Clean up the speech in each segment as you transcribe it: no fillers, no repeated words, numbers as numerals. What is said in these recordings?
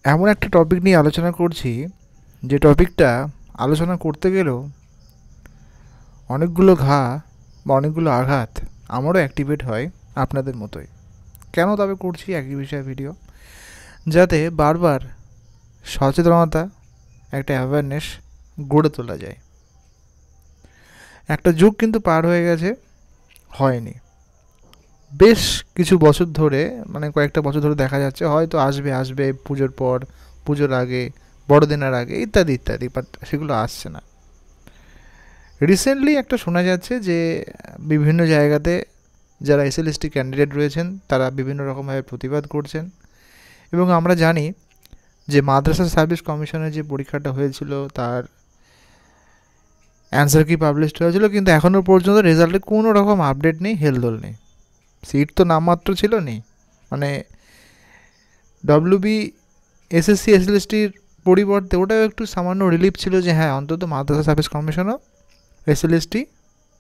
এমন একটা টপিক নিয়ে আলোচনা করছি, যে টপিকটা আলোচনা করতে গেলেও অনেকগুলো ঘা বা অনেকগুলো আঘাত আমারও অ্যাক্টিভেট হয় আপনাদের মতোই। কেন তবে করছি একই বিষয়ে ভিডিও? যাতে বারবার সচেতনতা, একটা অ্যাওয়ারনেস গড়ে তোলা যায়। একটা যুগ কিন্তু পার হয়ে গেছে, হয়নি। বেশ কিছু বছর ধরে, মানে কয়েকটা বছর ধরে দেখা যাচ্ছে হয়তো আসবে আসবে পুজোর পর, পুজোর আগে, বড়দিনের আগে, ইত্যাদি ইত্যাদি, বাট সেগুলো আসছে না। রিসেন্টলি একটা শোনা যাচ্ছে যে বিভিন্ন জায়গাতে যারা এসএলএসটি ক্যান্ডিডেট রয়েছেন তারা বিভিন্ন রকমভাবে প্রতিবাদ করছেন। এবং আমরা জানি যে মাদ্রাসা সার্ভিস কমিশনের যে পরীক্ষাটা হয়েছিল তার অ্যান্সার কি পাবলিশড হয়েছিল, কিন্তু এখনও পর্যন্ত রেজাল্টে কোনো রকম আপডেট নেই, হেলদোল নেই। সিট তো নামমাত্র ছিল, নেই। মানে ডব্লিউবি এসএসসি এসএলএসটির পরিবর্তে ওটাও একটু সামান্য রিলিফ ছিল যে হ্যাঁ অন্তত মাদ্রাসা সার্ভিস কমিশনও এসএলএসটি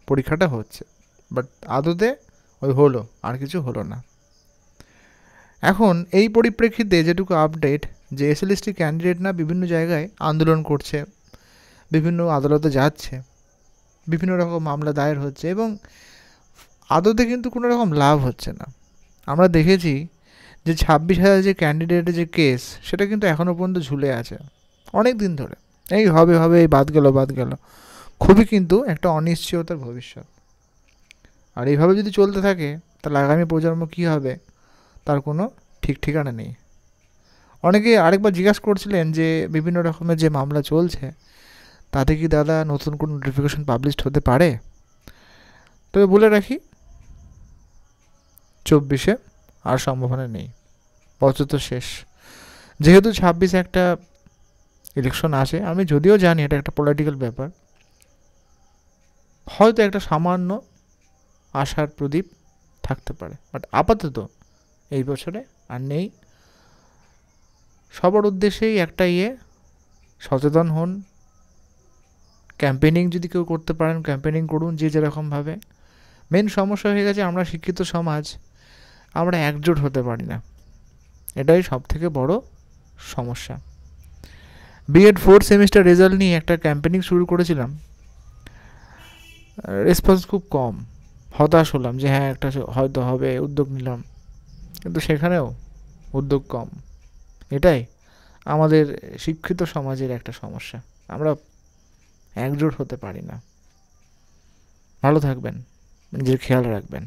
পরীক্ষাটা হচ্ছে, বাট আদতে ওই হলো, আর কিছু হলো না। এখন এই পরিপ্রেক্ষিতে যেটুকু আপডেট, যে এসএলএসটি ক্যান্ডিডেট না বিভিন্ন জায়গায় আন্দোলন করছে, বিভিন্ন আদালতে যাচ্ছে, বিভিন্ন রকম মামলা দায়ের হচ্ছে, এবং আদতে কিন্তু কোনো রকম লাভ হচ্ছে না। আমরা দেখেছি যে 26,000 যে ক্যান্ডিডেটের যে কেস, সেটা কিন্তু এখনও পর্যন্ত ঝুলে আছে অনেক দিন ধরে। এই হবে হবে, এই বাদ গেল বাদ গেল, খুবই কিন্তু একটা অনিশ্চয়তার ভবিষ্যৎ। আর এইভাবে যদি চলতে থাকে তাহলে আগামী প্রজন্ম কী হবে তার কোনো ঠিক ঠিকানা নেই। অনেকে আরেকবার জিজ্ঞাসা করছিলেন যে বিভিন্ন রকমের যে মামলা চলছে তাতে কি দাদা নতুন কোনো নোটিফিকেশন পাবলিশড হতে পারে? তবে বলে রাখি, 24-এ আর সম্ভাবনা নেই, বছর তো শেষ। যেহেতু 26 একটা ইলেকশন আসে, আমি যদিও জানি এটা একটা পলিটিক্যাল ব্যাপার, হয়তো একটা সামান্য আশার প্রদীপ থাকতে পারে, বাট আপাতত এই বছরে আর নেই। সবার উদ্দেশ্যেই একটা সচেতন হন, ক্যাম্পেনিং যদি কেউ করতে পারেন ক্যাম্পেনিং করুন, যে যেরকমভাবে। মেন সমস্যা হয়ে গেছে আমরা শিক্ষিত সমাজ, আমরা একজোট হতে পারি না, এটাই সব থেকে বড় সমস্যা। বিএড 4th সেমিস্টার রেজাল্ট নিয়ে একটা ক্যাম্পেনিং শুরু করেছিলাম, রেসপন্স খুব কম। হতাশ হলাম যে হ্যাঁ একটা হয়তো হবে, উদ্যোগ নিলাম, কিন্তু সেখানেও উদ্যোগ কম। এটাই আমাদের শিক্ষিত সমাজের একটা সমস্যা, আমরা একজোট হতে পারি না। ভালো থাকবেন, নিজের খেয়াল রাখবেন।